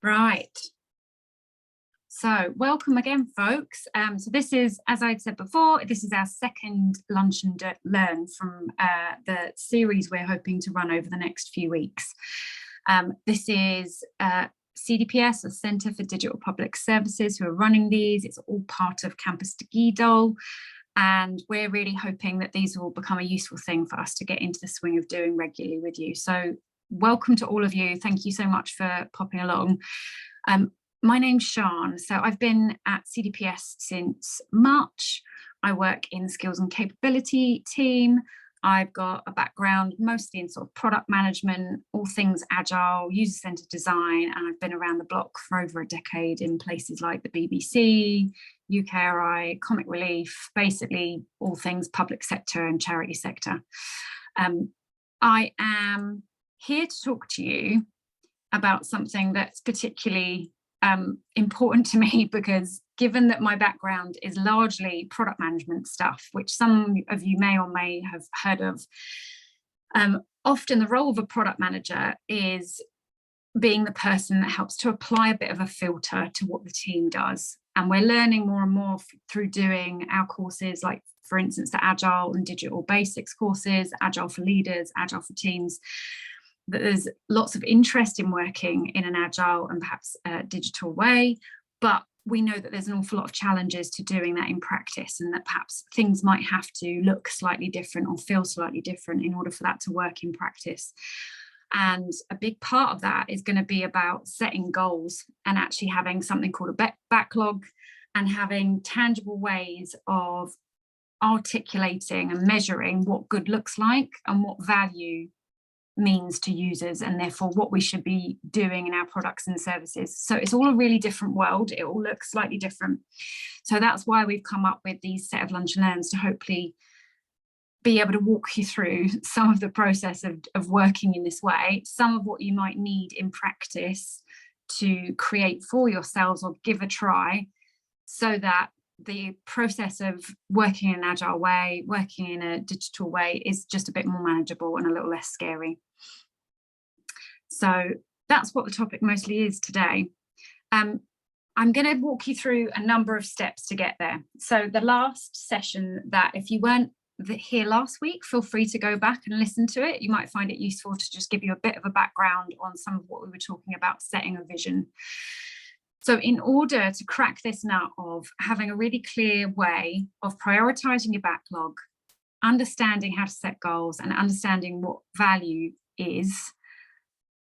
Right. So welcome again, folks. So this is, as I'd said before, this is our second Lunch and Learn from the series we're hoping to run over the next few weeks. This is CDPS, or Centre for Digital Public Services, who are running these. It's all part of Campws Digidol. And we're really hoping that these will become a useful thing for us to get into the swing of doing regularly with you. So welcome to all of you. Thank you so much for popping along. My name's Sian. So I've been at CDPS since March. I work in the skills and capability team. I've got a background mostly in sort of product management, all things agile, user-centered design, and I've been around the block for over a decade in places like the BBC, UKRI, Comic Relief, basically all things public sector and charity sector. I am here to talk to you about something that's particularly important to me, because given that my background is largely product management stuff, which some of you may or may have heard of, often the role of a product manager is being the person that helps to apply a bit of a filter to what the team does. And we're learning more and more through doing our courses, like, for instance, the Agile and Digital Basics courses, Agile for Leaders, Agile for Teams, that there's lots of interest in working in an agile and perhaps digital way, but we know that there's an awful lot of challenges to doing that in practice, and that perhaps things might have to look slightly different or feel slightly different in order for that to work in practice. And a big part of that is going to be about setting goals and actually having something called a backlog, and having tangible ways of articulating and measuring what good looks like and what value means to users, and therefore what we should be doing in our products and services. So it's all a really different world. It all looks slightly different. So that's why we've come up with these set of lunch and learns, to hopefully be able to walk you through some of the process of working in this way, some of what you might need in practice to create for yourselves or give a try, so that the process of working in an agile way, working in a digital way, is just a bit more manageable and a little less scary. So that's what the topic mostly is today. I'm going to walk you through a number of steps to get there. So the last session, that if you weren't here last week, feel free to go back and listen to it. You might find it useful to just give you a bit of a background on some of what we were talking about, setting a vision. So in order to crack this nut of having a really clear way of prioritizing your backlog, understanding how to set goals and understanding what value is,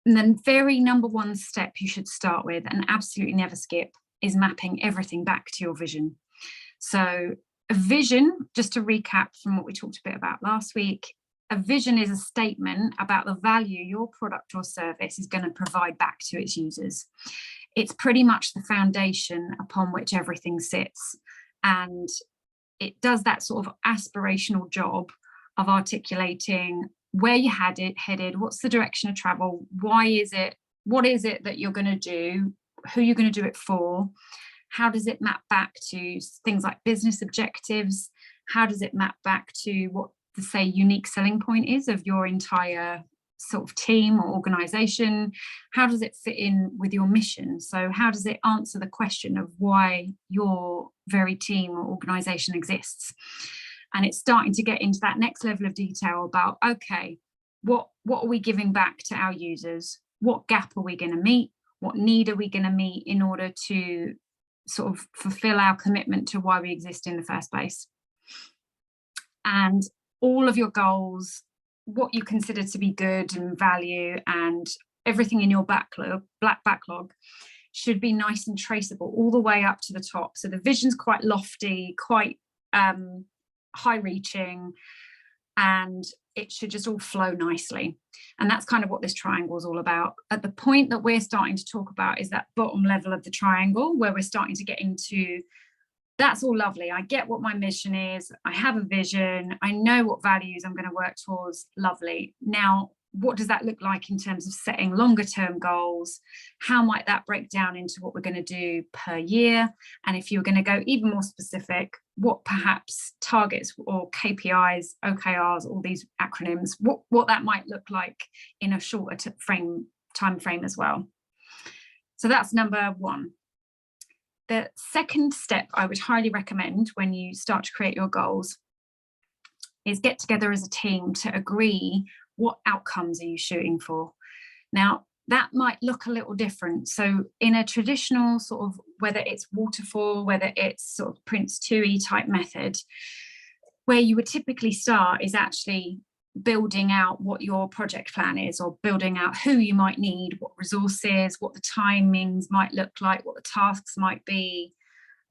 and then very number one step you should start with and absolutely never skip is mapping everything back to your vision. So a vision, just to recap from what we talked a bit about last week, a vision is a statement about the value your product or service is going to provide back to its users. It's pretty much the foundation upon which everything sits, and it does that sort of aspirational job of articulating where you're headed, what's the direction of travel, why is it, what is it that you're going to do, who you're going to do it for, how does it map back to things like business objectives, how does it map back to what the, say, unique selling point is of your entire sort of team or organization, how does it fit in with your mission? So how does it answer the question of why your very team or organization exists? And it's starting to get into that next level of detail about, okay, what are we giving back to our users? What gap are we going to meet? What need are we going to meet in order to sort of fulfill our commitment to why we exist in the first place? And all of your goals, what you consider to be good and value, and everything in your backlog should be nice and traceable all the way up to the top. So the vision's quite lofty, quite high-reaching, and it should just all flow nicely. And that's kind of what this triangle is all about. At the point that we're starting to talk about is that bottom level of the triangle, where we're starting to get into, that's all lovely. I get what my mission is. I have a vision. I know what values I'm going to work towards. Lovely. Now, what does that look like in terms of setting longer term goals? How might that break down into what we're going to do per year? And if you're going to go even more specific, what perhaps targets or KPIs, OKRs, all these acronyms, what that might look like in a shorter time frame as well. So that's number one. The second step I would highly recommend when you start to create your goals is get together as a team to agree what outcomes are you shooting for. Now, that might look a little different. So in a traditional sort of, whether it's waterfall, whether it's sort of Prince 2E type method, where you would typically start is actually building out what your project plan is, or building out who you might need, what resources, what the timings might look like, what the tasks might be.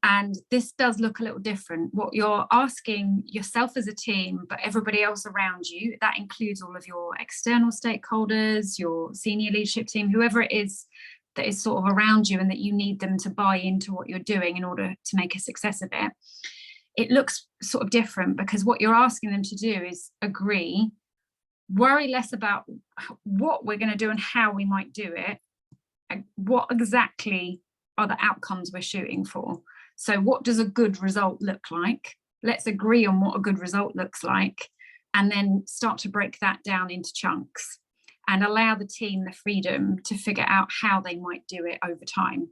And this does look a little different. What you're asking yourself as a team, but everybody else around you, that includes all of your external stakeholders, your senior leadership team, whoever it is that is sort of around you and that you need them to buy into what you're doing in order to make a success of it. It looks sort of different, because what you're asking them to do is agree, worry less about what we're going to do and how we might do it, and what exactly are the outcomes we're shooting for. So what does a good result look like? Let's agree on what a good result looks like, and then start to break that down into chunks and allow the team the freedom to figure out how they might do it over time.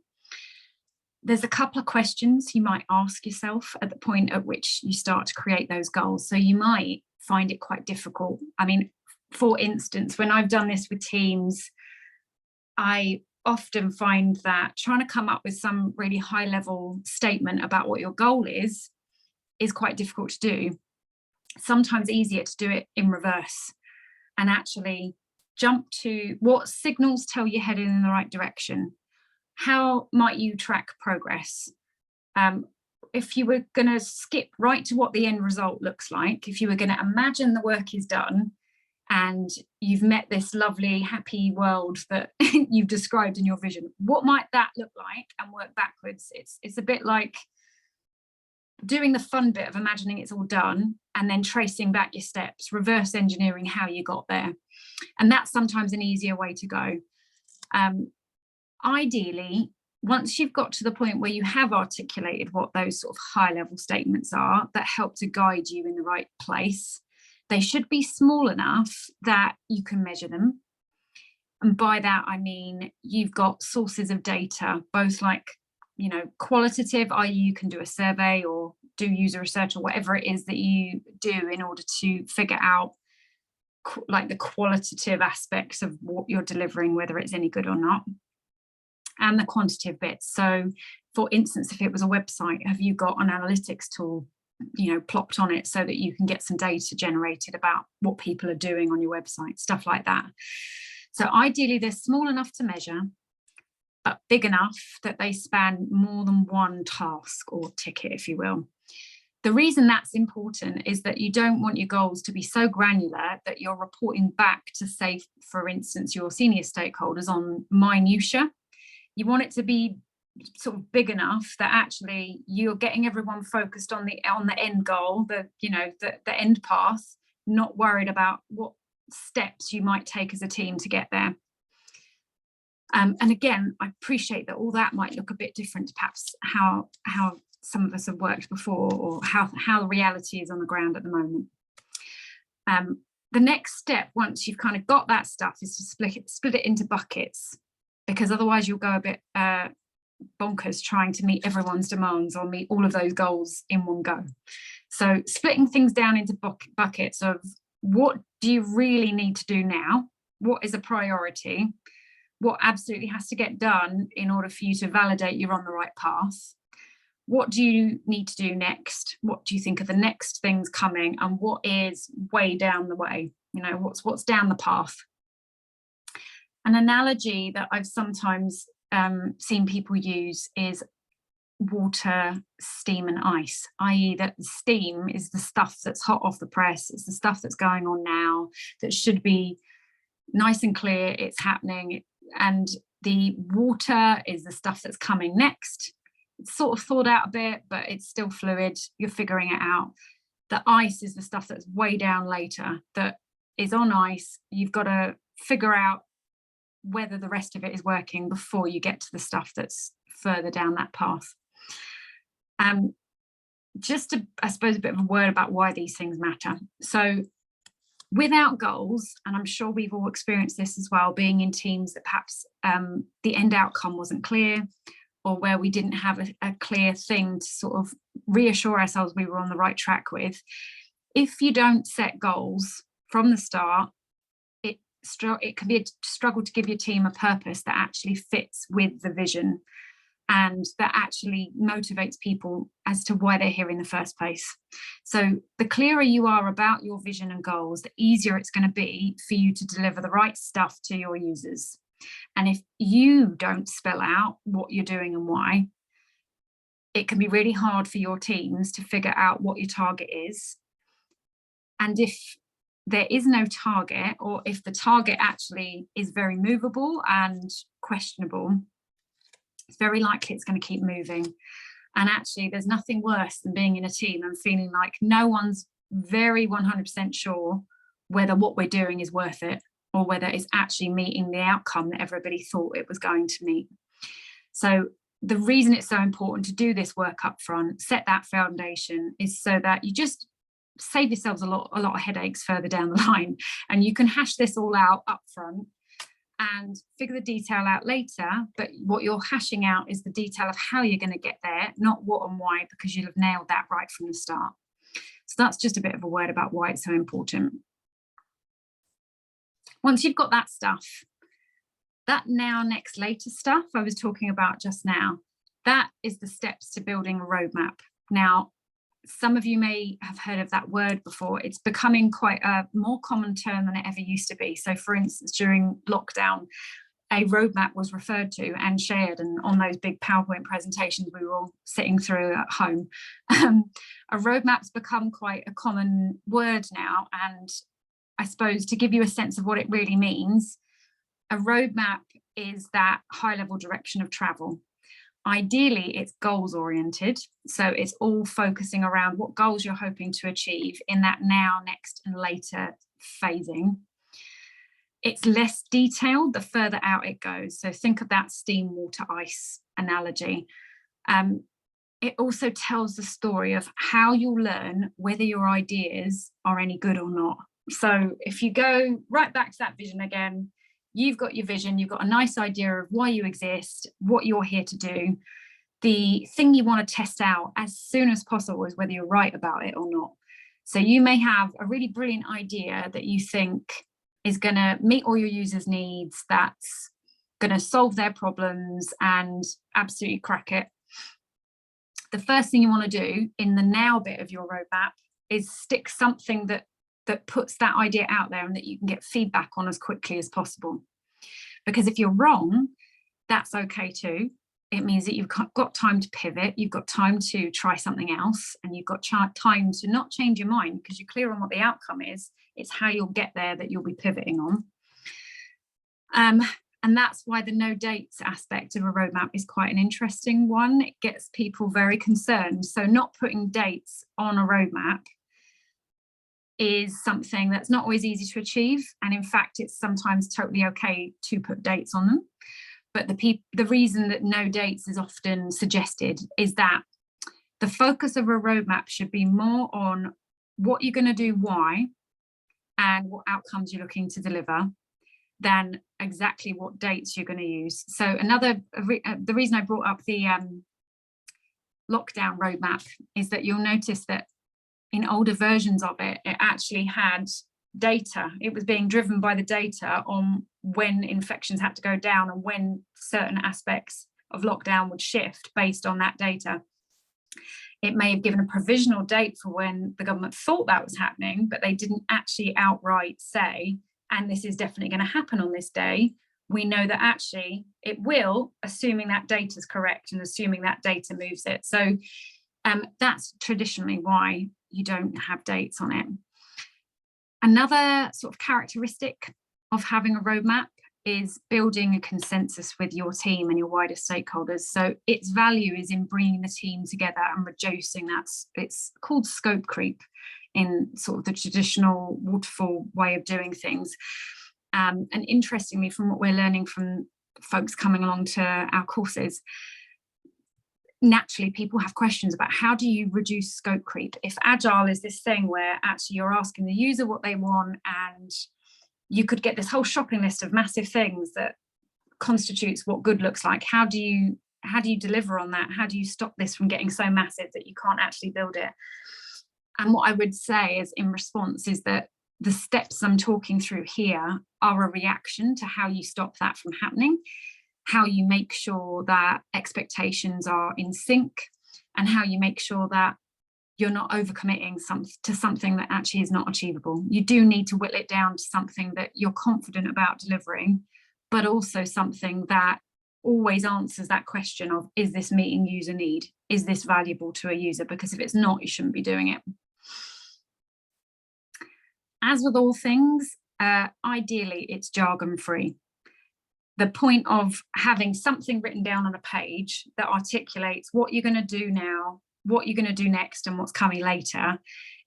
There's a couple of questions you might ask yourself at the point at which you start to create those goals. So you might find it quite difficult. I mean, for instance, when I've done this with teams, I often find that trying to come up with some really high level statement about what your goal is quite difficult to do. Sometimes easier to do it in reverse and actually jump to what signals tell you heading in the right direction. How might you track progress? If you were going to skip right to what the end result looks like, if you were going to imagine the work is done and you've met this lovely, happy world that you've described in your vision, what might that look like, and work backwards? It's a bit like doing the fun bit of imagining it's all done and then tracing back your steps, reverse engineering how you got there. And that's sometimes an easier way to go. Ideally, once you've got to the point where you have articulated what those sort of high level statements are that help to guide you in the right place, they should be small enough that you can measure them. And by that, I mean, you've got sources of data, both like, you know, qualitative, i.e. you can do a survey or do user research or whatever it is that you do in order to figure out like the qualitative aspects of what you're delivering, whether it's any good or not, and the quantitative bits. So for instance, if it was a website, have you got an analytics tool, you know, plopped on it so that you can get some data generated about what people are doing on your website, stuff like that. So ideally they're small enough to measure, but big enough that they span more than one task or ticket, if you will. The reason that's important is that you don't want your goals to be so granular that you're reporting back to, say, for instance, your senior stakeholders on minutiae. You want it to be sort of big enough that actually you're getting everyone focused on the end goal, the end path, not worried about what steps you might take as a team to get there. And again, I appreciate that all that might look a bit different to perhaps how some of us have worked before, or how the reality is on the ground at the moment. The next step, once you've kind of got that stuff, is to split it into buckets, because otherwise you'll go a bit bonkers trying to meet everyone's demands or meet all of those goals in one go. So splitting things down into buckets of what do you really need to do now? What is a priority? What absolutely has to get done in order for you to validate you're on the right path? What do you need to do next? What do you think are the next things coming? And what is way down the way? You know, what's down the path? An analogy that I've sometimes seen people use is water, steam and ice, i.e. that the steam is the stuff that's hot off the press. It's the stuff that's going on now that should be nice and clear, it's happening. And the water is the stuff that's coming next. It's sort of thawed out a bit, but it's still fluid. You're figuring it out. The ice is the stuff that's way down later, that is on ice. You've got to figure out whether the rest of it is working before you get to the stuff that's further down that path. Just to, I suppose, a bit of a word about why these things matter. So Without goals, and I'm sure we've all experienced this as well, being in teams that perhaps the end outcome wasn't clear, or where we didn't have a clear thing to sort of reassure ourselves we were on the right track with. If you don't set goals from the start, it can be a struggle to give your team a purpose that actually fits with the vision and that actually motivates people as to why they're here in the first place. So the clearer you are about your vision and goals, the easier it's going to be for you to deliver the right stuff to your users. And if you don't spell out what you're doing and why, it can be really hard for your teams to figure out what your target is. And if there is no target, or if the target actually is very movable and questionable, it's very likely it's going to keep moving. And actually, there's nothing worse than being in a team and feeling like no one's very 100% sure whether what we're doing is worth it, or whether it's actually meeting the outcome that everybody thought it was going to meet. So the reason it's so important to do this work up front, set that foundation, is so that you just save yourselves a lot of headaches further down the line, and you can hash this all out up front and figure the detail out later. But what you're hashing out is the detail of how you're going to get there, not what and why, because you'll have nailed that right from the start. So that's just a bit of a word about why it's so important. Once you've got that stuff, that now, next, later stuff I was talking about just now, that is the steps to building a roadmap. Now, some of you may have heard of that word before. It's becoming quite a more common term than it ever used to be. So for instance, during lockdown, a roadmap was referred to and shared, and on those big PowerPoint presentations we were all sitting through at home. A roadmap's become quite a common word now, and I suppose to give you a sense of what it really means, a roadmap is that high-level direction of travel. Ideally, it's goals oriented, so it's all focusing around what goals you're hoping to achieve in that now, next, and later phasing. It's less detailed the further out it goes. So think of that steam, water, ice analogy. It also tells the story of how you'll learn whether your ideas are any good or not. So if you go right back to that vision again, you've got your vision, you've got a nice idea of why you exist, what you're here to do. The thing you want to test out as soon as possible is whether you're right about it or not. So you may have a really brilliant idea that you think is going to meet all your users' needs, that's going to solve their problems and absolutely crack it. The first thing you want to do in the now bit of your roadmap is stick something that puts that idea out there and that you can get feedback on as quickly as possible. Because if you're wrong, that's okay too. It means that you've got time to pivot, you've got time to try something else, and you've got time to not change your mind because you're clear on what the outcome is. It's how you'll get there that you'll be pivoting on. And that's why the no dates aspect of a roadmap is quite an interesting one. It gets people very concerned. So not putting dates on a roadmap is something that's not always easy to achieve. And in fact, it's sometimes totally okay to put dates on them. But the reason that no dates is often suggested is that the focus of a roadmap should be more on what you're going to do, why, and what outcomes you're looking to deliver, than exactly what dates you're going to use. So the reason I brought up the lockdown roadmap is that you'll notice that in older versions of it, it actually had data. It was being driven by the data on when infections had to go down and when certain aspects of lockdown would shift based on that data. It may have given a provisional date for when the government thought that was happening, but they didn't actually outright say, and this is definitely going to happen on this day. We know that actually it will, assuming that data is correct and assuming that data moves it. So that's traditionally why you don't have dates on it. Another sort of characteristic of having a roadmap is building a consensus with your team and your wider stakeholders. So its value is in bringing the team together and reducing that. It's called scope creep in sort of the traditional waterfall way of doing things. And interestingly, from what we're learning from folks coming along to our courses, naturally people have questions about how do you reduce scope creep if agile is this thing where actually you're asking the user what they want, and you could get this whole shopping list of massive things that constitutes what good looks like. How do you deliver on that? How do you stop this from getting so massive that you can't actually build it? And what I would say is in response is that the steps I'm talking through here are a reaction to how you stop that from happening, how you make sure that expectations are in sync, and how you make sure that you're not overcommitting to something that actually is not achievable. You do need to whittle it down to something that you're confident about delivering, but also something that always answers that question of, is this meeting user need? Is this valuable to a user? Because if it's not, you shouldn't be doing it. As with all things, ideally it's jargon free. The point of having something written down on a page that articulates what you're going to do now, what you're going to do next, and what's coming later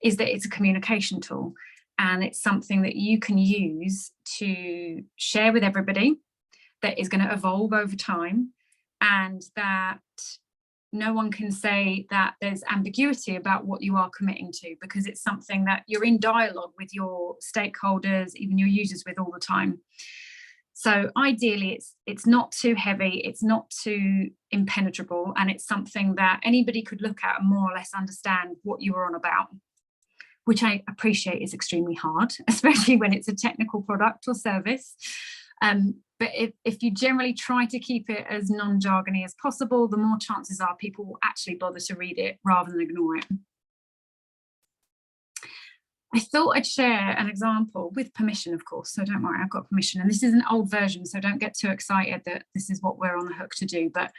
is that it's a communication tool, and it's something that you can use to share with everybody, that is going to evolve over time, and that no one can say that there's ambiguity about what you are committing to, because it's something that you're in dialogue with your stakeholders, even your users, with all the time. So ideally it's not too heavy, it's not too impenetrable, and it's something that anybody could look at and more or less understand what you were on about, which I appreciate is extremely hard, especially when it's a technical product or service. But if you generally try to keep it as non-jargony as possible, the more chances are people will actually bother to read it rather than ignore it. I thought I'd share an example with permission, of course, so don't worry, I've got permission. And this is an old version, so don't get too excited that this is what we're on the hook to do. But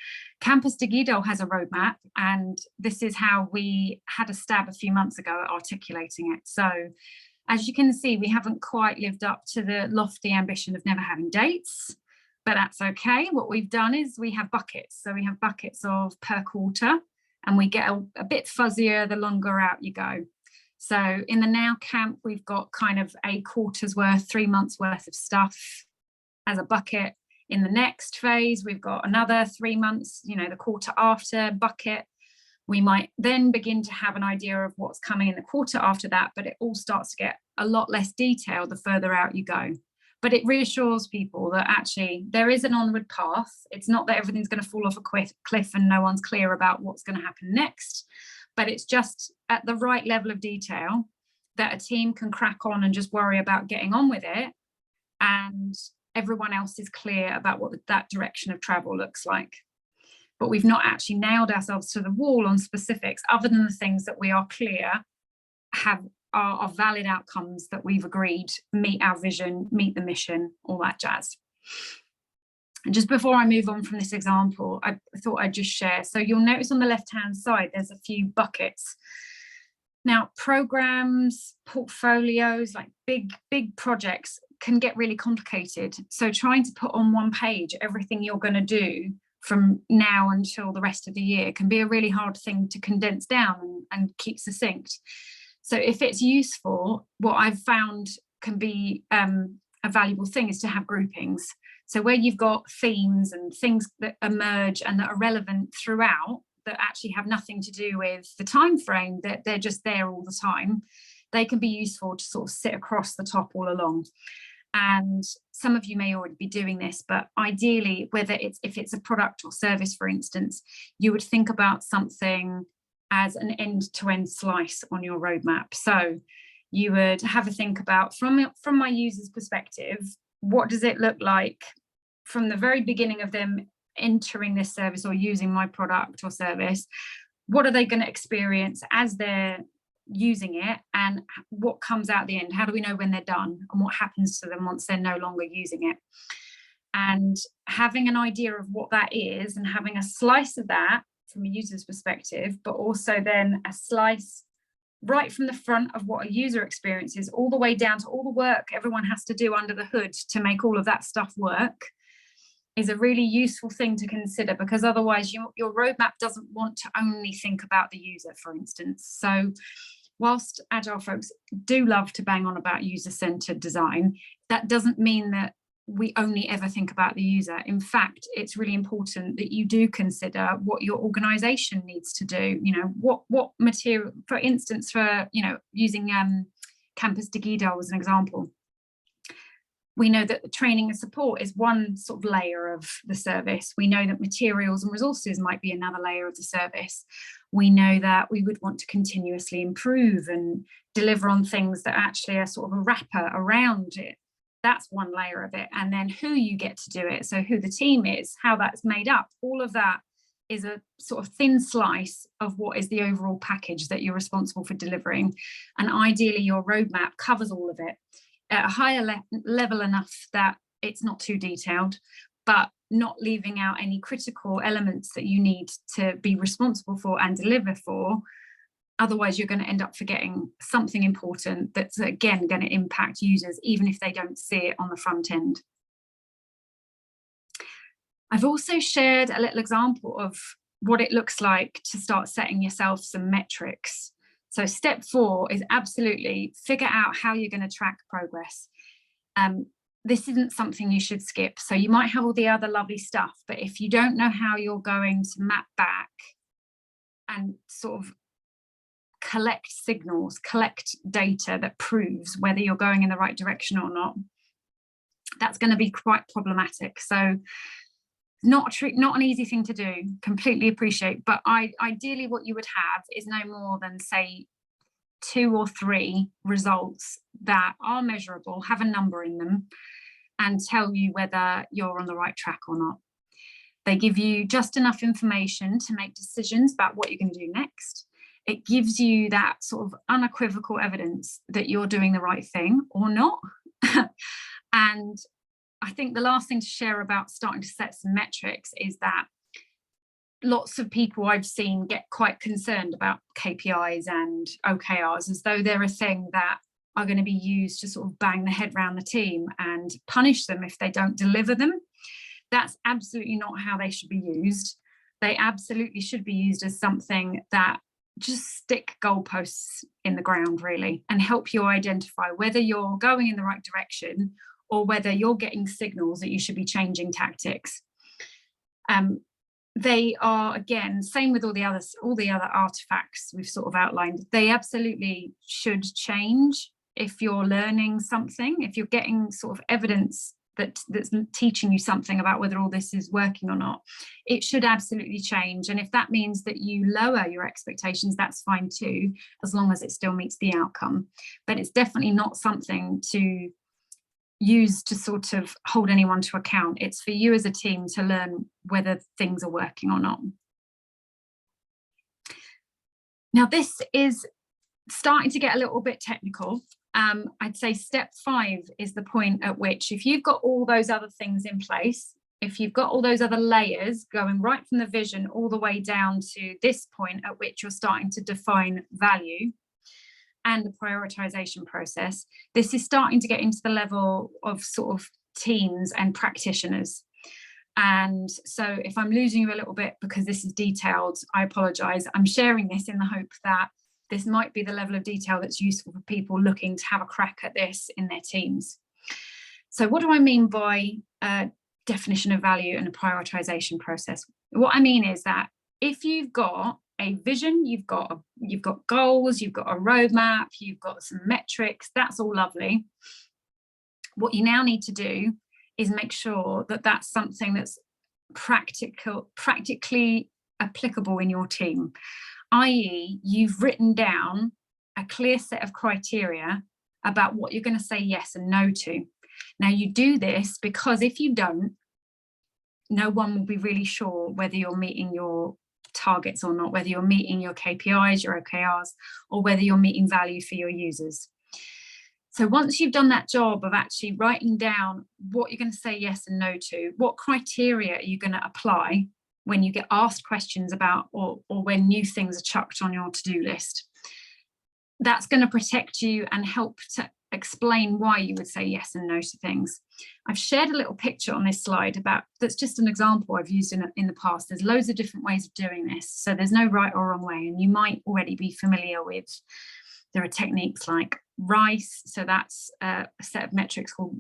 Campws Digidol has a roadmap, and this is how we had a stab a few months ago at articulating it. So as you can see, we haven't quite lived up to the lofty ambition of never having dates, but that's okay. What we've done is we have buckets. So we have buckets of per quarter, and we get a bit fuzzier the longer out you go. So in the now camp, we've got kind of a quarter's worth, 3 months worth of stuff as a bucket. In the next phase, we've got another 3 months, the quarter after bucket. We might then begin to have an idea of what's coming in the quarter after that, but it all starts to get a lot less detailed the further out you go. But it reassures people that actually there is an onward path. It's not that everything's going to fall off a cliff and no one's clear about what's going to happen next, but it's just at the right level of detail that a team can crack on and just worry about getting on with it, and everyone else is clear about what that direction of travel looks like. But we've not actually nailed ourselves to the wall on specifics, other than the things that we are clear are valid outcomes that we've agreed meet our vision, meet the mission, all that jazz. And just before I move on from this example, I thought I'd just share. So you'll notice on the left-hand side, there's a few buckets. Now, programs, portfolios, like big projects can get really complicated. So trying to put on one page everything you're going to do from now until the rest of the year can be a really hard thing to condense down and keep succinct. So if it's useful, what I've found can be a valuable thing is to have groupings. So where you've got themes and things that emerge and that are relevant throughout, that actually have nothing to do with the time frame, that they're just there all the time, they can be useful to sort of sit across the top all along. And some of you may already be doing this, but ideally, if it's a product or service, for instance, you would think about something as an end-to-end slice on your roadmap. So you would have a think about, from my user's perspective, what does it look like from the very beginning of them entering this service or using my product or service? What are they going to experience as they're using it, and what comes out at the end? How do we know when they're done, and what happens to them once they're no longer using it? And having an idea of what that is, and having a slice of that from a user's perspective, but also then a slice right from the front of what a user experiences, all the way down to all the work everyone has to do under the hood to make all of that stuff work, is a really useful thing to consider, because otherwise your roadmap doesn't want to only think about the user, for instance. So whilst Agile folks do love to bang on about user-centered design, that doesn't mean that we only ever think about the user. In fact, it's really important that you do consider what your organization needs to do. You know, what material, for instance, for, you know, using Campws Digidol as an example. We know that the training and support is one sort of layer of the service. We know that materials and resources might be another layer of the service. We know that we would want to continuously improve and deliver on things that actually are sort of a wrapper around it. That's one layer of it. And then who you get to do it, so who the team is, how that's made up, all of that is a sort of thin slice of what is the overall package that you're responsible for delivering. And ideally your roadmap covers all of it at a higher level enough that it's not too detailed, but not leaving out any critical elements that you need to be responsible for and deliver for. Otherwise, you're going to end up forgetting something important that's, again, going to impact users, even if they don't see it on the front end. I've also shared a little example of what it looks like to start setting yourself some metrics. So step 4 is absolutely figure out how you're going to track progress. This isn't something you should skip. So you might have all the other lovely stuff, but if you don't know how you're going to map back and sort of collect signals, collect data that proves whether you're going in the right direction or not, that's going to be quite problematic. So not an easy thing to do, completely appreciate, but ideally what you would have is no more than, say, 2 or 3 results that are measurable, have a number in them, and tell you whether you're on the right track or not. They give you just enough information to make decisions about what you're going to do next. It gives you that sort of unequivocal evidence that you're doing the right thing or not. And I think the last thing to share about starting to set some metrics is that lots of people I've seen get quite concerned about KPIs and OKRs as though they're a thing that are going to be used to sort of bang the head around the team and punish them if they don't deliver them. That's absolutely not how they should be used. They absolutely should be used as something that just stick goalposts in the ground, really, and help you identify whether you're going in the right direction or whether you're getting signals that you should be changing tactics. They are, again, same with all the other artifacts we've sort of outlined. They absolutely should change if you're learning something, if you're getting sort of evidence that's teaching you something about whether all this is working or not. It should absolutely change. And if that means that you lower your expectations, that's fine too, as long as it still meets the outcome. But it's definitely not something to use to sort of hold anyone to account. It's for you as a team to learn whether things are working or not. Now, this is starting to get a little bit technical. I'd say step 5 is the point at which, if you've got all those other things in place, if you've got all those other layers going right from the vision all the way down to this point at which you're starting to define value and the prioritization process, this is starting to get into the level of sort of teams and practitioners. And so if I'm losing you a little bit because this is detailed, I apologize. I'm sharing this in the hope that this might be the level of detail that's useful for people looking to have a crack at this in their teams. So what do I mean by definition of value and a prioritization process? What I mean is that if you've got a vision, you've got goals, you've got a roadmap, you've got some metrics, that's all lovely. What you now need to do is make sure that that's something that's practically applicable in your team, i.e. you've written down a clear set of criteria about what you're going to say yes and no to. Now, you do this because if you don't, no one will be really sure whether you're meeting your targets or not, whether you're meeting your KPIs, your OKRs, or whether you're meeting value for your users. So once you've done that job of actually writing down what you're going to say yes and no to, what criteria are you going to apply when you get asked questions about or when new things are chucked on your to-do list, that's going to protect you and help to explain why you would say yes and no to things. I've shared a little picture on this slide that's just an example I've used in the past. There's loads of different ways of doing this, so there's no right or wrong way, and you might already be familiar with, there are techniques like RICE, so that's a set of metrics called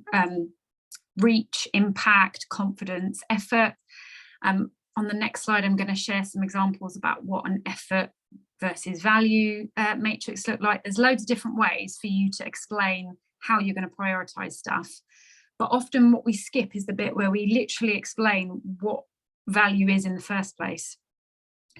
reach, impact, confidence, effort. On the next slide, I'm going to share some examples about what an effort versus value matrix look like. There's loads of different ways for you to explain how you're going to prioritize stuff. But often what we skip is the bit where we literally explain what value is in the first place.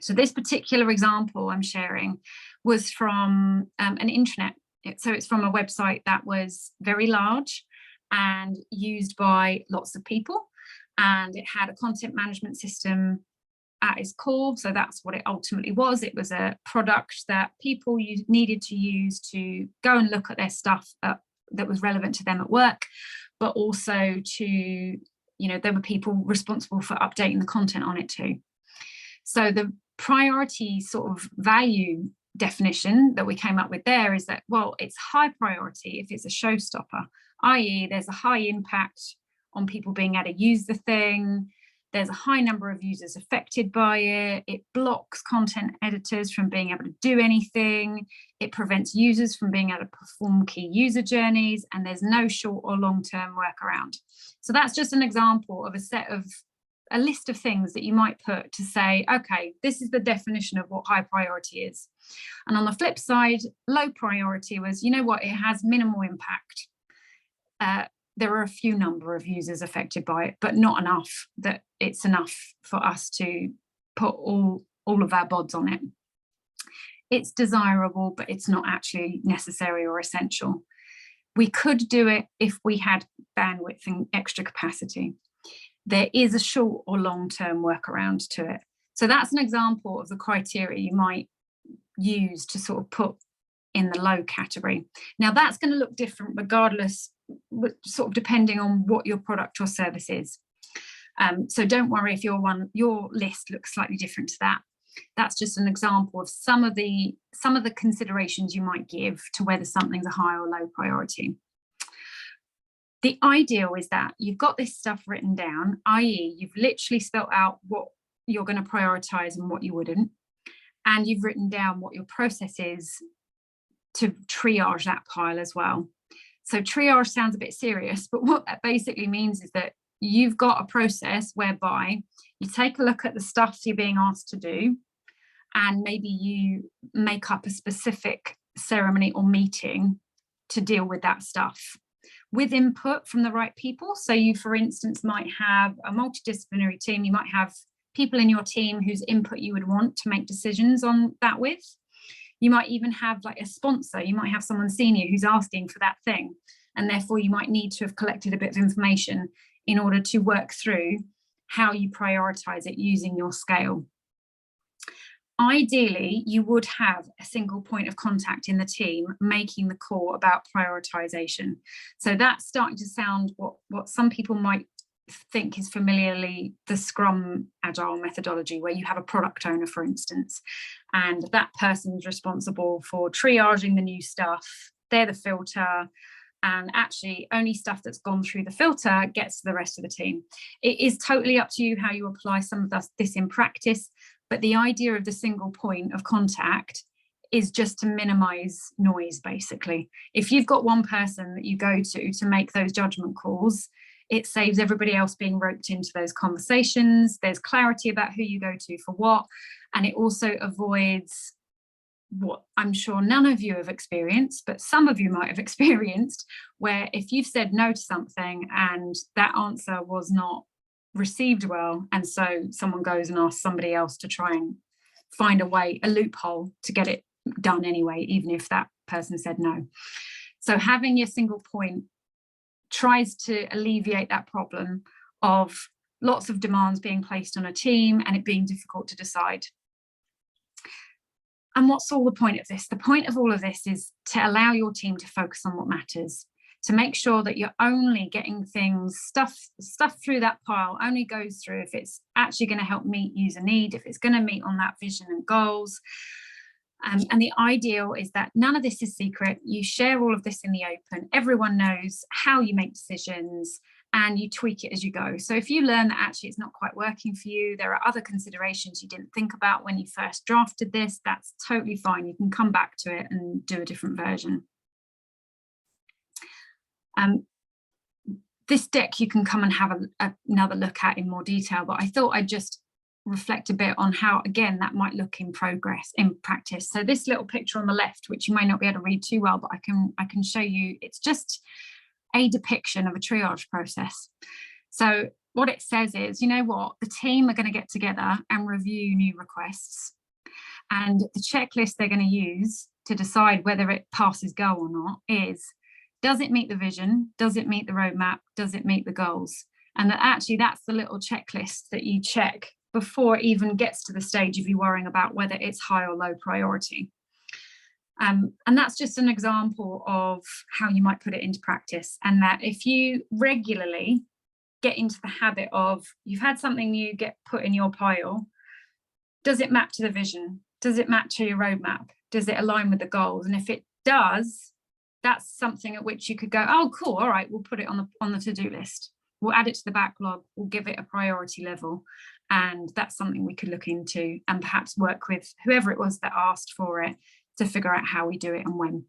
So this particular example I'm sharing was from an intranet. So it's from a website that was very large and used by lots of people. And it had a content management system at its core. So that's what it ultimately was. It was a product that people needed to use to go and look at their stuff that was relevant to them at work, but also to, there were people responsible for updating the content on it too. So the priority sort of value definition that we came up with there is that, well, it's high priority if it's a showstopper, i.e. there's a high impact on people being able to use the thing, there's a high number of users affected by it, it blocks content editors from being able to do anything, it prevents users from being able to perform key user journeys, and there's no short or long-term workaround. So that's just an example of a list of things that you might put to say, okay, this is the definition of what high priority is. And on the flip side, low priority was, you know what, it has minimal impact. There are a few number of users affected by it, but not enough that it's enough for us to put all of our bods on it. It's desirable, but it's not actually necessary or essential. We could do it if we had bandwidth and extra capacity. There is a short or long-term workaround to it. So that's an example of the criteria you might use to sort of put in the low category. Now that's going to look different regardless, sort of depending on what your product or service is. So don't worry if your list looks slightly different to that. That's just an example of some of the considerations you might give to whether something's a high or low priority. The ideal is that you've got this stuff written down, i.e. you've literally spelt out what you're going to prioritize and what you wouldn't, and you've written down what your process is to triage that pile as well. So triage sounds a bit serious, but what that basically means is that you've got a process whereby you take a look at the stuff you're being asked to do, and maybe you make up a specific ceremony or meeting to deal with that stuff with input from the right people. So you, for instance, might have a multidisciplinary team. You might have people in your team whose input you would want to make decisions on that with. You might even have like a sponsor. You might have someone senior who's asking for that thing. And therefore you might need to have collected a bit of information in order to work through how you prioritize it using your scale. Ideally, you would have a single point of contact in the team making the call about prioritization. So that's starting to sound what some people might think is familiarly the Scrum Agile methodology, where you have a product owner, for instance, and that person's responsible for triaging the new stuff. They're the filter, and actually only stuff that's gone through the filter gets to the rest of the team. It is totally up to you how you apply some of this in practice, but the idea of the single point of contact is just to minimize noise, basically. If you've got one person that you go to make those judgment calls, it saves everybody else being roped into those conversations. There's clarity about who you go to for what, and it also avoids what I'm sure none of you have experienced, but some of you might have experienced, where if you've said no to something and that answer was not received well, and so someone goes and asks somebody else to try and find a loophole to get it done anyway, even if that person said no. So having your single point tries to alleviate that problem of lots of demands being placed on a team and it being difficult to decide. And what's all the point of this? The point of all of this is to allow your team to focus on what matters, to make sure that you're only getting stuff through that pile only goes through if it's actually going to help meet user need, if it's going to meet on that vision and goals. And the ideal is that none of this is secret. You share all of this in the open. Everyone knows how you make decisions and you tweak it as you go. So if you learn that actually it's not quite working for you, there are other considerations you didn't think about when you first drafted this, that's totally fine. You can come back to it and do a different version. This deck you can come and have another look at in more detail, but I thought I'd just reflect a bit on how, again, that might look in practice. So this little picture on the left, which you may not be able to read too well, but I can show you, it's just a depiction of a triage process. So what it says is, you know what, the team are going to get together and review new requests, and the checklist they're going to use to decide whether it passes go or not is, does it meet the vision? Does it meet the roadmap? Does it meet the goals? And that actually that's the little checklist that you check before it even gets to the stage of you worrying about whether it's high or low priority. And that's just an example of how you might put it into practice. And that if you regularly get into the habit of, you've had something new get put in your pile, does it map to the vision? Does it match to your roadmap? Does it align with the goals? And if it does, that's something at which you could go, oh, cool, all right, we'll put it on the to-do list. We'll add it to the backlog, we'll give it a priority level. And that's something we could look into and perhaps work with whoever it was that asked for it to figure out how we do it and when.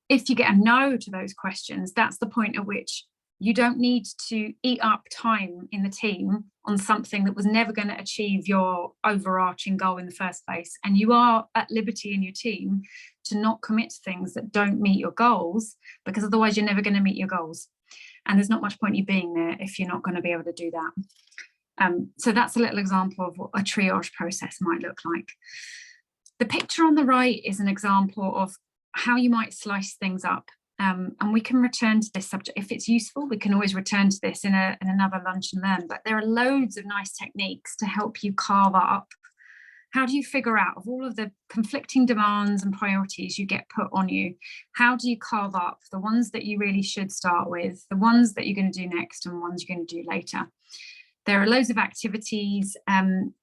If you get a no to those questions, that's the point at which you don't need to eat up time in the team on something that was never going to achieve your overarching goal in the first place. And you are at liberty in your team to not commit to things that don't meet your goals, because otherwise you're never going to meet your goals. And there's not much point you being there if you're not going to be able to do that. So that's a little example of what a triage process might look like. The picture on the right is an example of how you might slice things up. And we can return to this subject. If it's useful, we can always return to this in another lunch and learn. But there are loads of nice techniques to help you carve up. How do you figure out, of all of the conflicting demands and priorities you get put on you, how do you carve up the ones that you really should start with, the ones that you're going to do next, and ones you're going to do later? There are loads of activities and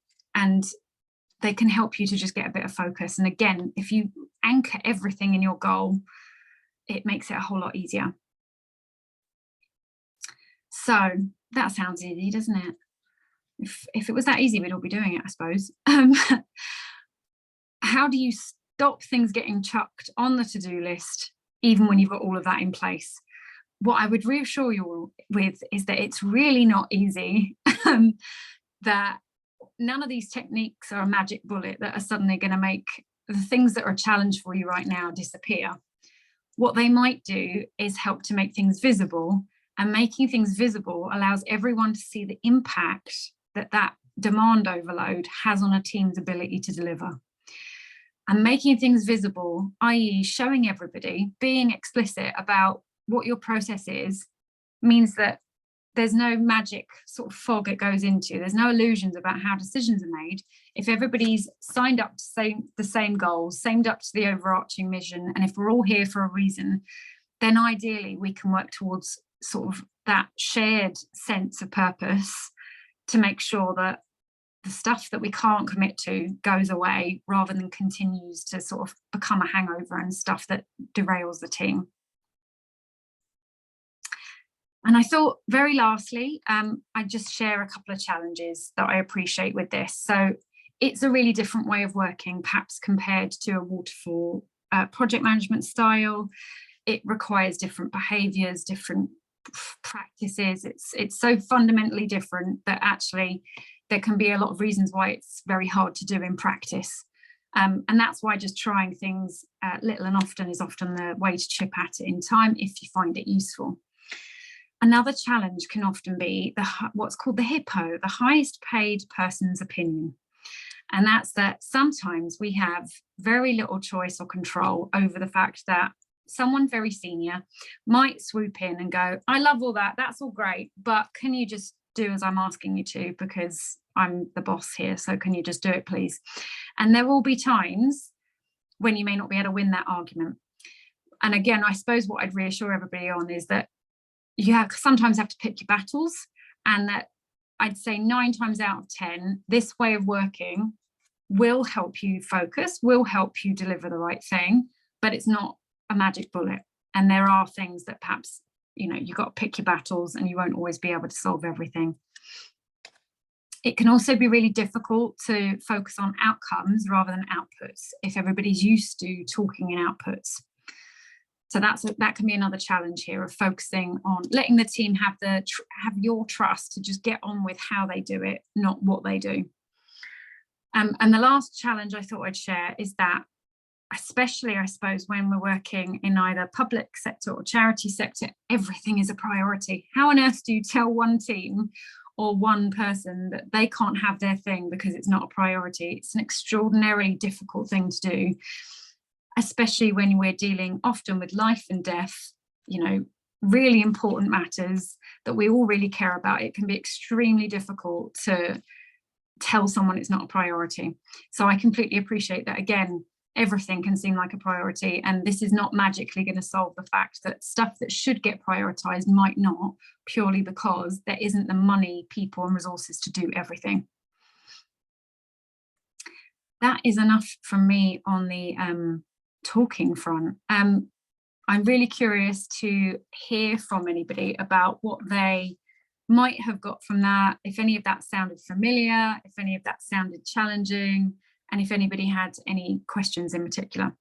they can help you to just get a bit of focus. And again, if you anchor everything in your goal, it makes it a whole lot easier. So that sounds easy, doesn't it? If it was that easy, we'd all be doing it, I suppose. How do you stop things getting chucked on the to-do list, even when you've got all of that in place? What I would reassure you all with is that it's really not easy, that none of these techniques are a magic bullet that are suddenly going to make the things that are a challenge for you right now disappear. What they might do is help to make things visible, and making things visible allows everyone to see the impact that demand overload has on a team's ability to deliver. And making things visible, i.e. showing everybody, being explicit about what your process is, means that there's no magic sort of fog it goes into. There's no illusions about how decisions are made. If everybody's signed up to the same goals, signed up to the overarching vision, and if we're all here for a reason, then ideally we can work towards sort of that shared sense of purpose to make sure that the stuff that we can't commit to goes away rather than continues to sort of become a hangover and stuff that derails the team. And I thought, very lastly, I'd just share a couple of challenges that I appreciate with this. So it's a really different way of working, perhaps compared to a waterfall project management style. It requires different behaviours, different practices. It's so fundamentally different that actually there can be a lot of reasons why it's very hard to do in practice. And that's why just trying things little and often is often the way to chip at it in time if you find it useful. Another challenge can often be what's called the HIPPO, the highest paid person's opinion. And that's that sometimes we have very little choice or control over the fact that someone very senior might swoop in and go, I love all that, that's all great, but can you just do as I'm asking you to, because I'm the boss here, so can you just do it, please? And there will be times when you may not be able to win that argument. And again, I suppose what I'd reassure everybody on is that you sometimes have to pick your battles, and that I'd say 9 times out of 10, this way of working will help you focus, will help you deliver the right thing, but it's not a magic bullet. And there are things that perhaps, you've got to pick your battles and you won't always be able to solve everything. It can also be really difficult to focus on outcomes rather than outputs if everybody's used to talking in outputs. So that can be another challenge here, of focusing on letting the team have your trust to just get on with how they do it, not what they do. And the last challenge I thought I'd share is that, especially, I suppose, when we're working in either public sector or charity sector, everything is a priority. How on earth do you tell one team or one person that they can't have their thing because it's not a priority? It's an extraordinarily difficult thing to do, especially when we're dealing often with life and death, really important matters that we all really care about. It can be extremely difficult to tell someone it's not a priority. So I completely appreciate that. Again, everything can seem like a priority, and this is not magically going to solve the fact that stuff that should get prioritized might not, purely because there isn't the money, people and resources to do everything. That is enough from me on the talking front. I'm really curious to hear from anybody about what they might have got from that, if any of that sounded familiar, if any of that sounded challenging, and if anybody had any questions in particular.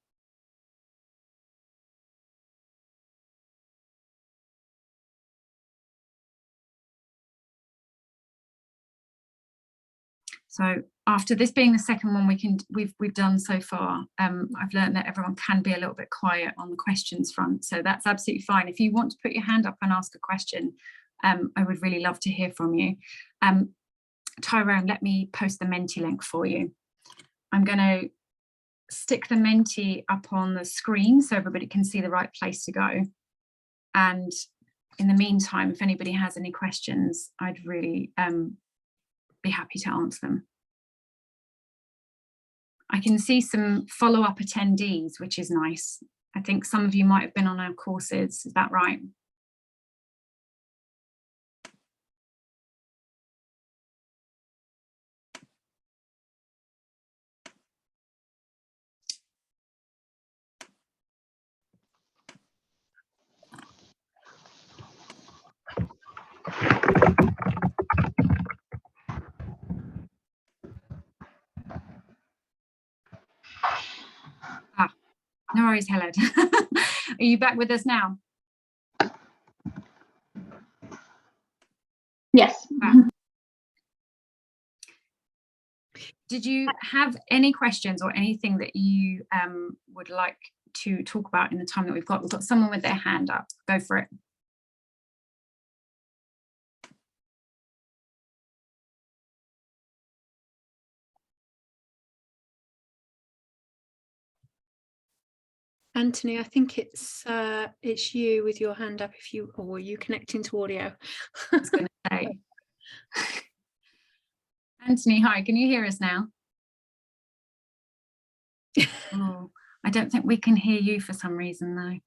So after this being the second one we've done so far, I've learned that everyone can be a little bit quiet on the questions front, so that's absolutely fine. If you want to put your hand up and ask a question, I would really love to hear from you. Tyrone, let me post the Menti link for you. I'm going to stick the Menti up on the screen so everybody can see the right place to go. And in the meantime, if anybody has any questions, I'd really be happy to answer them. I can see some follow-up attendees, which is nice. I think some of you might have been on our courses, is that right? No worries, Helen. Are you back with us now? Yes. Did you have any questions or anything that you would like to talk about in the time that we've got? We've got someone with their hand up. Go for it. Anthony, I think it's you with your hand up. Or are you connecting to audio? I was going to say. Anthony, hi, can you hear us now? Oh, I don't think we can hear you for some reason though.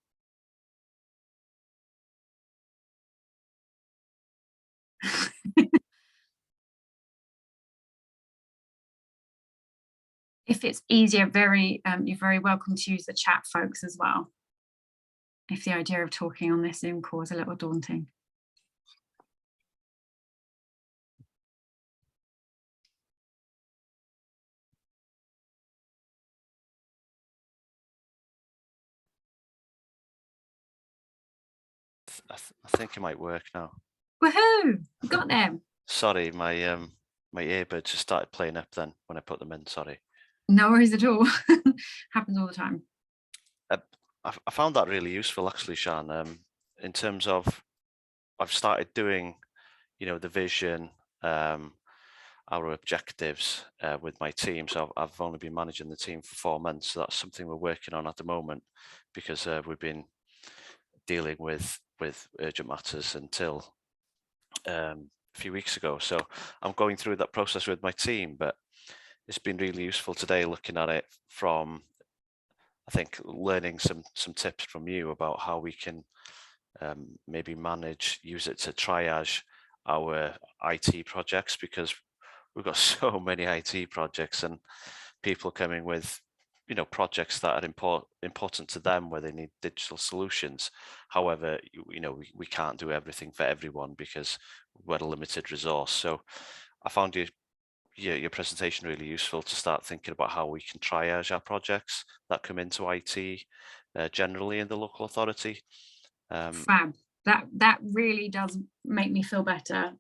If it's easier, you're very welcome to use the chat, folks, as well, if the idea of talking on this Zoom call is a little daunting. I think it might work now. Woohoo! Got them. Sorry, my my earbuds just started playing up then when I put them in. Sorry. No worries at all. Happens all the time. I found that really useful, actually, Sian. In terms of, I've started doing, the vision, our objectives with my team. So I've only been managing the team for 4 months. So that's something we're working on at the moment, because we've been dealing with urgent matters until a few weeks ago. So I'm going through that process with my team, but it's been really useful today looking at it from, I think, learning some tips from you about how we can maybe use it to triage our IT projects, because we've got so many IT projects and people coming with projects that are important to them, where they need digital solutions. However, we can't do everything for everyone because we're a limited resource. So I found you your presentation really useful to start thinking about how we can triage our projects that come into IT generally in the local authority. Fab. That really does make me feel better.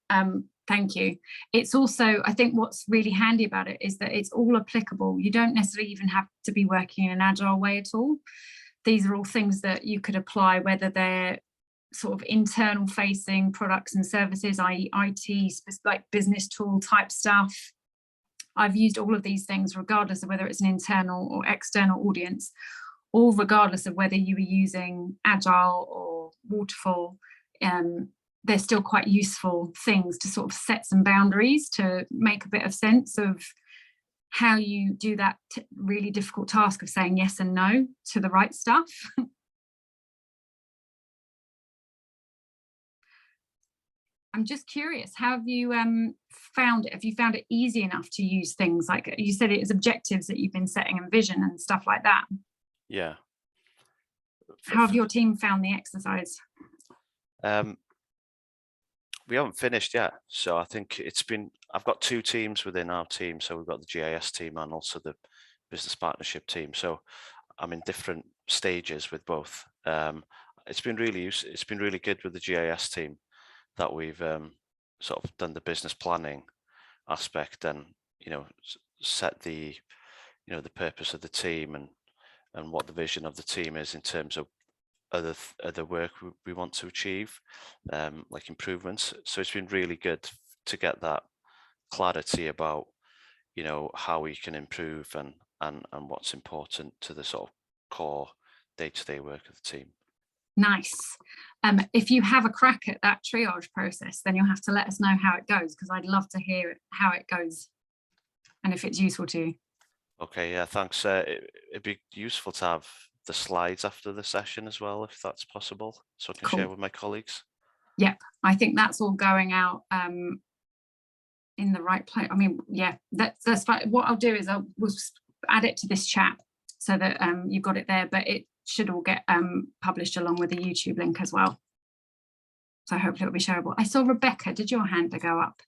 Thank you. It's also, I think what's really handy about it is that it's all applicable. You don't necessarily even have to be working in an agile way at all. These are all things that you could apply, whether they're sort of internal facing products and services, i.e. IT, like business tool type stuff. I've used all of these things regardless of whether it's an internal or external audience, or regardless of whether you were using agile or waterfall. They're still quite useful things to sort of set some boundaries, to make a bit of sense of how you do that really difficult task of saying yes and no to the right stuff. I'm just curious, how have you found it? Have you found it easy enough to use things like, you said it is objectives that you've been setting and vision and stuff like that? Yeah. How have your team found the exercise? We haven't finished yet, so I think I've got two teams within our team. So we've got the GIS team and also the business partnership team. So I'm in different stages with both. It's been really good with the GIS team that we've sort of done the business planning aspect and, set the purpose of the team and what the vision of the team is in terms of other work we want to achieve, like improvements. So it's been really good to get that clarity about, how we can improve and what's important to the sort of core day-to-day work of the team. Nice. If you have a crack at that triage process, then you'll have to let us know how it goes, because I'd love to hear how it goes and if it's useful to you. Okay, yeah, thanks. It'd be useful to have the slides after the session as well, if that's possible, so I can share with my colleagues. Yep, I think that's all going out in the right place. I mean, yeah, that's fine. What I'll do is we'll add it to this chat so that you've got it there, but it should all get published along with the YouTube link as well. So hopefully it'll be shareable. I saw Rebecca, did your hand go up?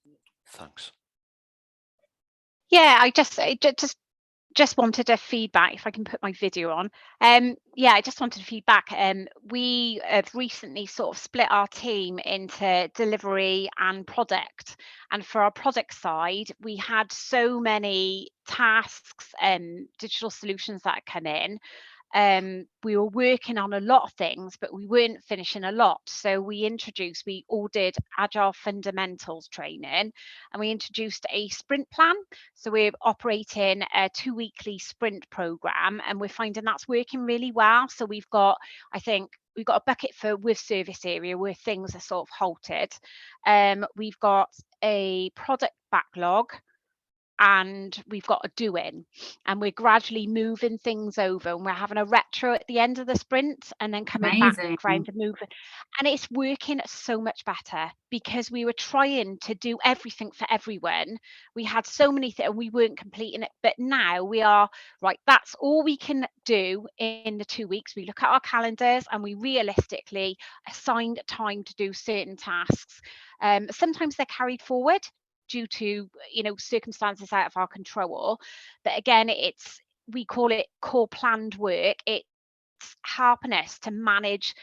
Thanks. Yeah, I just wanted a feedback, if I can put my video on. Yeah, I just wanted feedback. We have recently sort of split our team into delivery and product. And for our product side, we had so many tasks and digital solutions that come in. We were working on a lot of things, but we weren't finishing a lot. So we all did agile fundamentals training, and we introduced a sprint plan. So we're operating a 2-weekly sprint program, and we're finding that's working really well. So I think we've got a bucket with service area where things are sort of halted. We've got a product backlog, and we've got a doing, and we're gradually moving things over, and we're having a retro at the end of the sprint and then coming back around and moving, and it's working so much better because we were trying to do everything for everyone. We had so many things and we weren't completing it, but now we are right, that's all we can do in the 2 weeks. We look at our calendars and we realistically assigned time to do certain tasks. Sometimes they're carried forward due to circumstances out of our control, but again, we call it core planned work. It's helping us to manage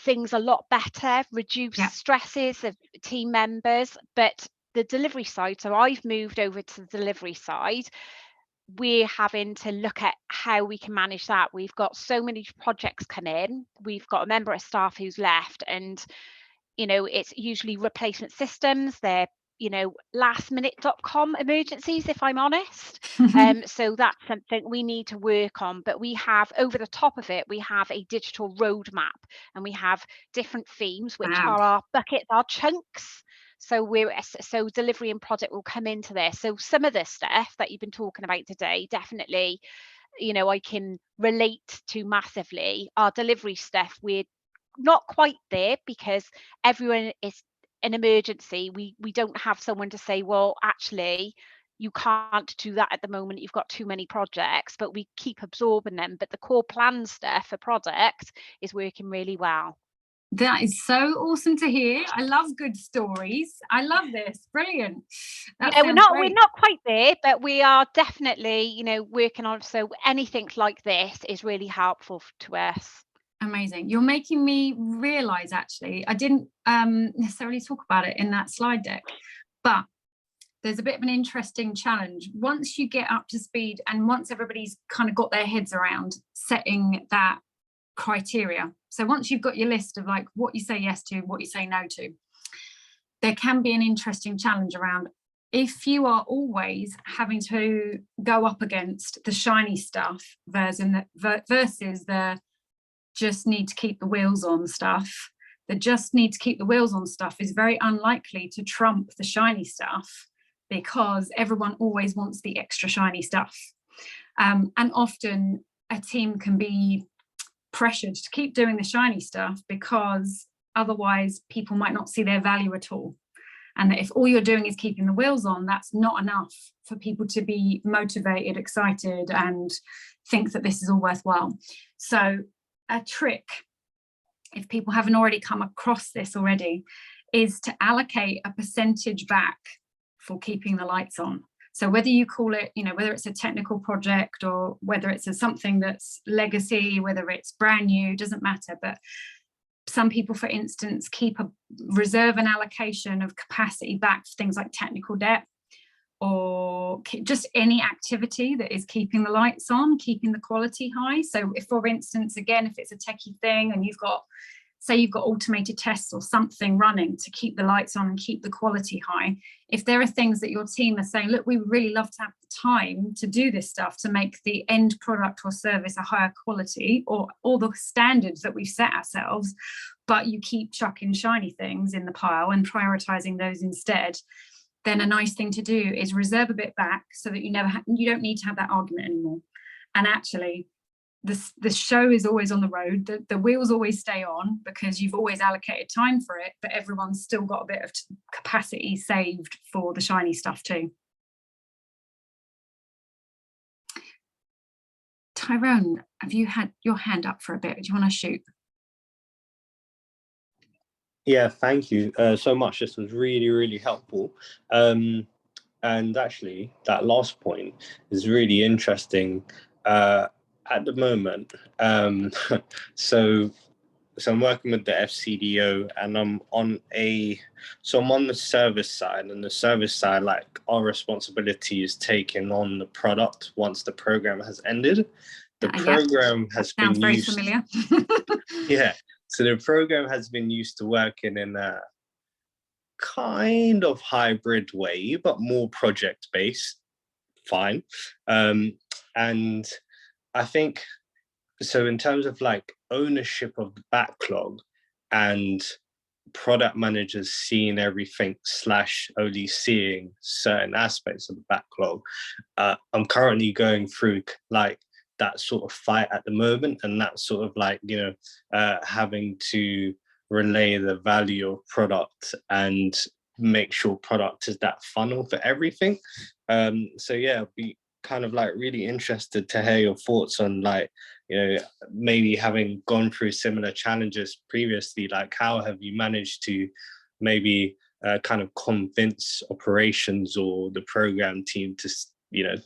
things a lot better, reduce stresses of team members. But the delivery side, so I've moved over to the delivery side, we're having to look at how we can manage that. We've got so many projects come in, we've got a member of staff who's left, and it's usually replacement systems. They're lastminute.com emergencies, if I'm honest. So that's something we need to work on. But we have, over the top of it, we have a digital roadmap, and we have different themes, which are our buckets, our chunks. So delivery and product will come into this. So some of the stuff that you've been talking about today, definitely, I can relate to massively. Our delivery stuff, we're not quite there because everyone is an emergency. We don't have someone to say, well, actually, you can't do that at the moment, you've got too many projects, but we keep absorbing them. But the core plan stuff for product is working really well. That is so awesome to hear. I love good stories. I love this. Brilliant. That Yeah, sounds we're great. not quite there, but we are definitely, you know, working on. So anything like this is really helpful to us. Amazing. You're making me realise, actually, I didn't necessarily talk about it in that slide deck, but there's a bit of an interesting challenge. Once you get up to speed and once everybody's kind of got their heads around setting that criteria. So once you've got your list of like what you say yes to, what you say no to, there can be an interesting challenge around if you are always having to go up against the shiny stuff versus the just need to keep the wheels on stuff. The just need to keep the wheels on stuff is very unlikely to trump the shiny stuff because everyone always wants the extra shiny stuff. And often a team can be pressured to keep doing the shiny stuff because otherwise people might not see their value at all. And that if all you're doing is keeping the wheels on, that's not enough for people to be motivated, excited, and think that this is all worthwhile. So a trick, if people haven't already come across this already, is to allocate a percentage back for keeping the lights on. So whether you call it, you know, whether it's a technical project or whether it's something that's legacy, whether it's brand new, doesn't matter. But some people, for instance, keep a reserve and allocation of capacity back for things like technical debt or just any activity that is keeping the lights on, keeping the quality high. So if, for instance, again, if it's a techie thing and you've got, say you've got automated tests or something running to keep the lights on and keep the quality high, if there are things that your team are saying, look, we would really love to have the time to do this stuff to make the end product or service a higher quality or all the standards that we've set ourselves, but you keep chucking shiny things in the pile and prioritizing those instead, then a nice thing to do is reserve a bit back so that you don't need to have that argument anymore. And actually, the show is always on the road, the wheels always stay on because you've always allocated time for it, but everyone's still got a bit of capacity saved for the shiny stuff too. Tyrone, have you had your hand up for a bit? Do you want to shoot? Yeah, thank you so much. This was really, really helpful. And actually, that last point is really interesting. At the moment, so I'm working with the FCDO and I'm on the service side, and the service side, like our responsibility is taking on the product once the program has ended. The program has been used. Sounds very familiar. Yeah, so the program has been used to working in a kind of hybrid way, but more project-based. Fine. And I think, so in terms of like ownership of the backlog and product managers seeing everything / only seeing certain aspects of the backlog, I'm currently going through like that sort of fight at the moment, and that sort of like, you know, having to relay the value of product and make sure product is that funnel for everything. So yeah, I'll be kind of like really interested to hear your thoughts on, like, you know, maybe having gone through similar challenges previously, like how have you managed to maybe kind of convince operations or the program team to, you know,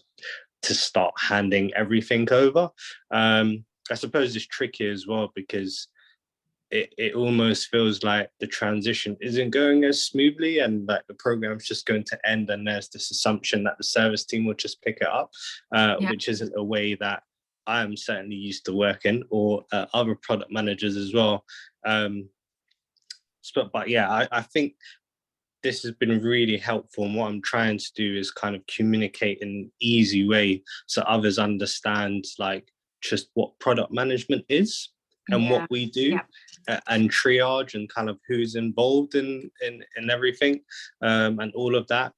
to start handing everything over. I suppose it's tricky as well because it almost feels like the transition isn't going as smoothly, and like the program's just going to end, and there's this assumption that the service team will just pick it up, which isn't a way that I am certainly used to working, or other product managers as well. But yeah, I think this has been really helpful, and what I'm trying to do is kind of communicate in an easy way so others understand like just what product management is and what we do, and triage and kind of who's involved in everything, and all of that.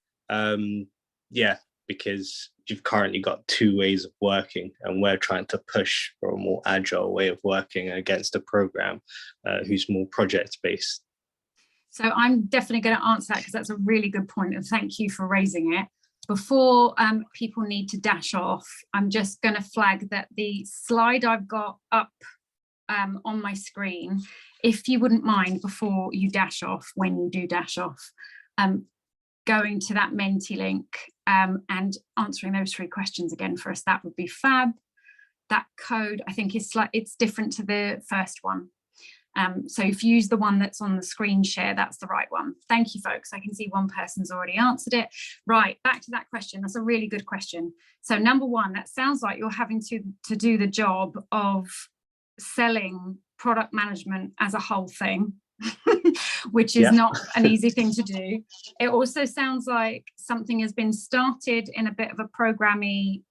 Yeah, because you've currently got two ways of working, and we're trying to push for a more agile way of working against a program who's more project based. So I'm definitely going to answer that because that's a really good point, and thank you for raising it. Before people need to dash off, I'm just going to flag that the slide I've got up on my screen, if you wouldn't mind, before you dash off, when you do dash off, going to that Menti link and answering those 3 questions again for us, that would be fab. That code, I think, is it's different to the first one. So if you use the one that's on the screen share, that's the right one. Thank you, folks. I can see one person's already answered it. Right, back to that question. That's a really good question. So number 1, that sounds like you're having to do the job of selling product management as a whole thing, which is not an easy thing to do. It also sounds like something has been started in a bit of a programmy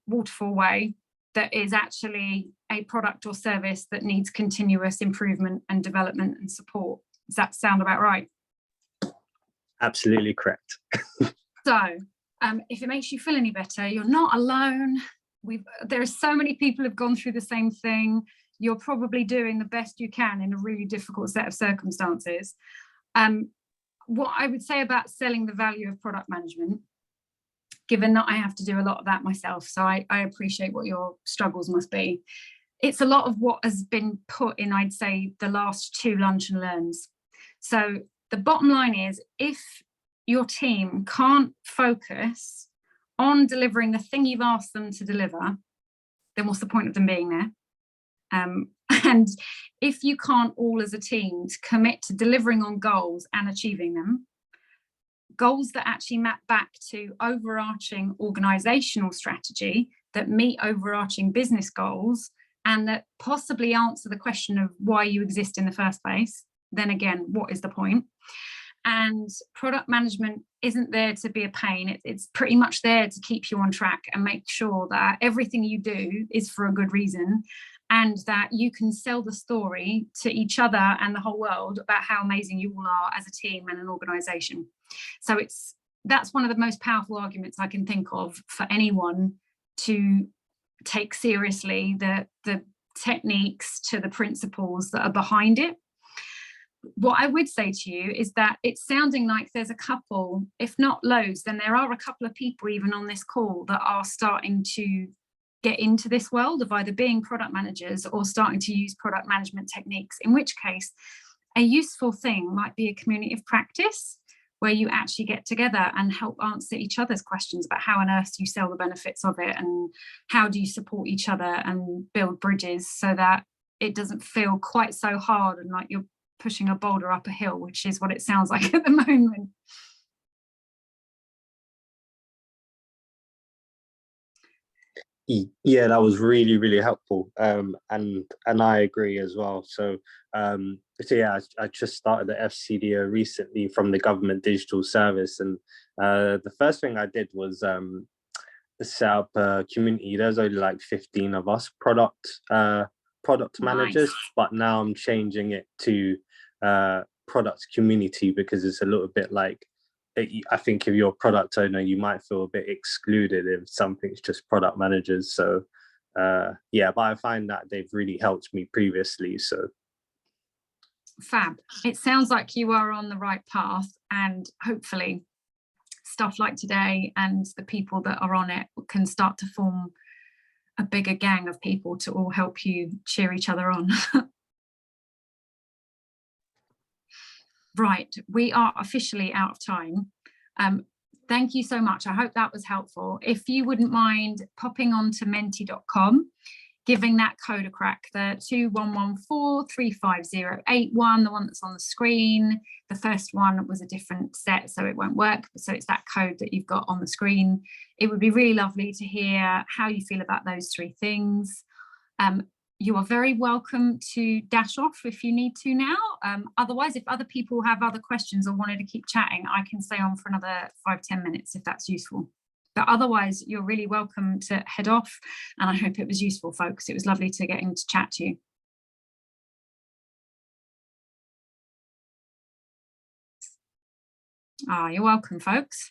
waterfall way that is actually a product or service that needs continuous improvement and development and support. Does that sound about right? Absolutely correct. So if it makes you feel any better, you're not alone. There are so many people who've gone through the same thing. You're probably doing the best you can in a really difficult set of circumstances. What I would say about selling the value of product management, given that I have to do a lot of that myself, so I appreciate what your struggles must be. It's a lot of what has been put in, I'd say, the last 2 lunch and learns. So the bottom line is, if your team can't focus on delivering the thing you've asked them to deliver, then what's the point of them being there? And if you can't all as a team to commit to delivering on goals and achieving them, goals that actually map back to overarching organizational strategy that meet overarching business goals and that possibly answer the question of why you exist in the first place, then again, what is the point? And product management isn't there to be a pain. It's pretty much there to keep you on track and make sure that everything you do is for a good reason, and that you can sell the story to each other and the whole world about how amazing you all are as a team and an organization. So that's one of the most powerful arguments I can think of for anyone to take seriously the techniques to the principles that are behind it. What I would say to you is that it's sounding like there's a couple, if not loads, then there are a couple of people even on this call that are starting to get into this world of either being product managers or starting to use product management techniques, in which case a useful thing might be a community of practice where you actually get together and help answer each other's questions about how on earth you sell the benefits of it and how do you support each other and build bridges so that it doesn't feel quite so hard and like you're pushing a boulder up a hill, which is what it sounds like at the moment. Yeah, that was really, really helpful, and I agree as well. So yeah, I just started the FCDO recently from the Government Digital Service, and the first thing I did was set up a community. There's only like 15 of us product managers, but now I'm changing it to product community because it's a little bit like, I think if you're a product owner, you might feel a bit excluded if something's just product managers. So yeah, but I find that they've really helped me previously. So fab. It sounds like you are on the right path, and hopefully stuff like today and the people that are on it can start to form a bigger gang of people to all help you cheer each other on. Right, we are officially out of time. Thank you so much. I hope that was helpful. If you wouldn't mind popping on to menti.com, giving that code a crack, the 2114358081, the one that's on the screen. The first one was a different set, so it won't work. So it's that code that you've got on the screen. It would be really lovely to hear how you feel about those 3 things. You are very welcome to dash off if you need to now. Otherwise, if other people have other questions or wanted to keep chatting, I can stay on for another 5-10 minutes if that's useful. But otherwise, you're really welcome to head off. And I hope it was useful, folks. It was lovely to get in to chat to you. You're welcome, folks.